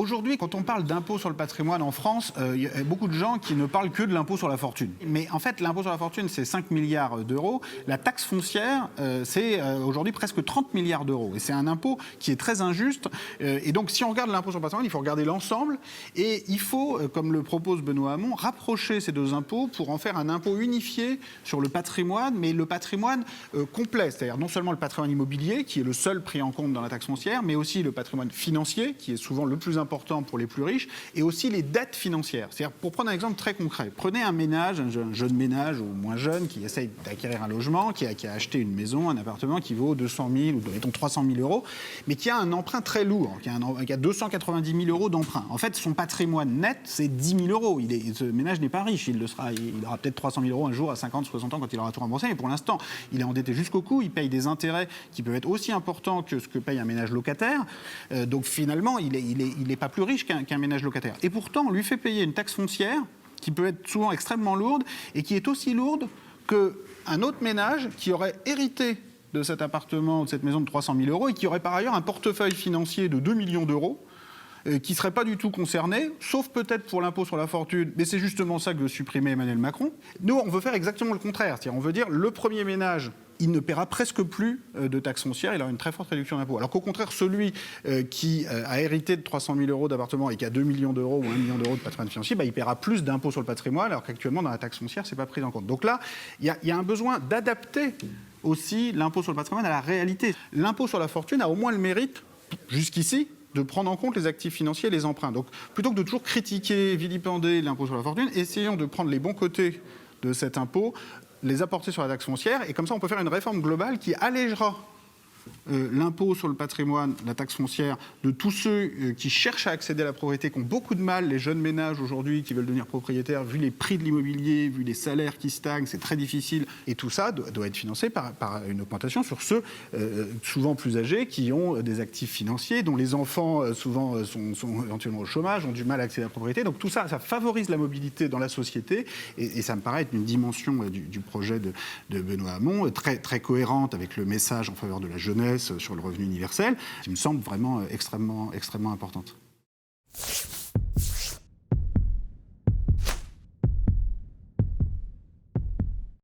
Aujourd'hui, quand on parle d'impôt sur le patrimoine en France, il y a beaucoup de gens qui ne parlent que de l'impôt sur la fortune. Mais en fait, l'impôt sur la fortune, c'est 5 milliards d'euros. La taxe foncière, c'est aujourd'hui presque 30 milliards d'euros. Et c'est un impôt qui est très injuste. Et donc, si on regarde l'impôt sur le patrimoine, il faut regarder l'ensemble. Et il faut, comme le propose Benoît Hamon, rapprocher ces deux impôts pour en faire un impôt unifié sur le patrimoine, mais le patrimoine complet. C'est-à-dire non seulement le patrimoine immobilier, qui est le seul pris en compte dans la taxe foncière, mais aussi le patrimoine financier, qui est souvent le plus important pour les plus riches, et aussi les dettes financières. C'est-à-dire, pour prendre un exemple très concret, prenez un ménage, un jeune ménage ou moins jeune, qui essaye d'acquérir un logement, qui a acheté une maison, un appartement qui vaut 200 000 ou mettons 300 000 euros, mais qui a un emprunt très lourd, qui a 290 000 euros d'emprunt. En fait, son patrimoine net, c'est 10 000 euros. Ce ménage n'est pas riche, il aura peut-être 300 000 euros un jour à 50, 60 ans quand il aura tout remboursé, mais pour l'instant, il est endetté jusqu'au cou, il paye des intérêts qui peuvent être aussi importants que ce que paye un ménage locataire. Donc finalement, il n'est pas plus riche qu'un ménage locataire. Et pourtant, on lui fait payer une taxe foncière qui peut être souvent extrêmement lourde et qui est aussi lourde qu'un autre ménage qui aurait hérité de cet appartement ou de cette maison de 300 000 euros et qui aurait par ailleurs un portefeuille financier de 2 millions d'euros qui ne serait pas du tout concerné, sauf peut-être pour l'impôt sur la fortune, mais c'est justement ça que veut supprimer Emmanuel Macron. Nous, on veut faire exactement le contraire. C'est-à-dire, on veut dire le premier ménage, il ne paiera presque plus de taxes foncières, il aura une très forte réduction d'impôt. Alors qu'au contraire, celui qui a hérité de 300 000 euros d'appartement et qui a 2 millions d'euros ou 1 million d'euros de patrimoine financier, il paiera plus d'impôt sur le patrimoine, alors qu'actuellement, dans la taxe foncière, ce n'est pas pris en compte. Donc là, il y a un besoin d'adapter aussi l'impôt sur le patrimoine à la réalité. L'impôt sur la fortune a au moins le mérite, jusqu'ici, de prendre en compte les actifs financiers et les emprunts. Donc, plutôt que de toujours critiquer, vilipender l'impôt sur la fortune, essayons de prendre les bons côtés de cet impôt, les apporter sur la taxe foncière, et comme ça, on peut faire une réforme globale qui allégera l'impôt sur le patrimoine, la taxe foncière, de tous ceux qui cherchent à accéder à la propriété, qui ont beaucoup de mal, les jeunes ménages aujourd'hui qui veulent devenir propriétaires, vu les prix de l'immobilier, vu les salaires qui stagnent, c'est très difficile. Et tout ça doit être financé par une augmentation sur ceux, souvent plus âgés, qui ont des actifs financiers, dont les enfants souvent sont éventuellement au chômage, ont du mal à accéder à la propriété. Donc tout ça, ça favorise la mobilité dans la société, et ça me paraît être une dimension du projet de Benoît Hamon, très, très cohérente avec le message en faveur de la jeunesse sur le revenu universel, qui me semble vraiment extrêmement importante.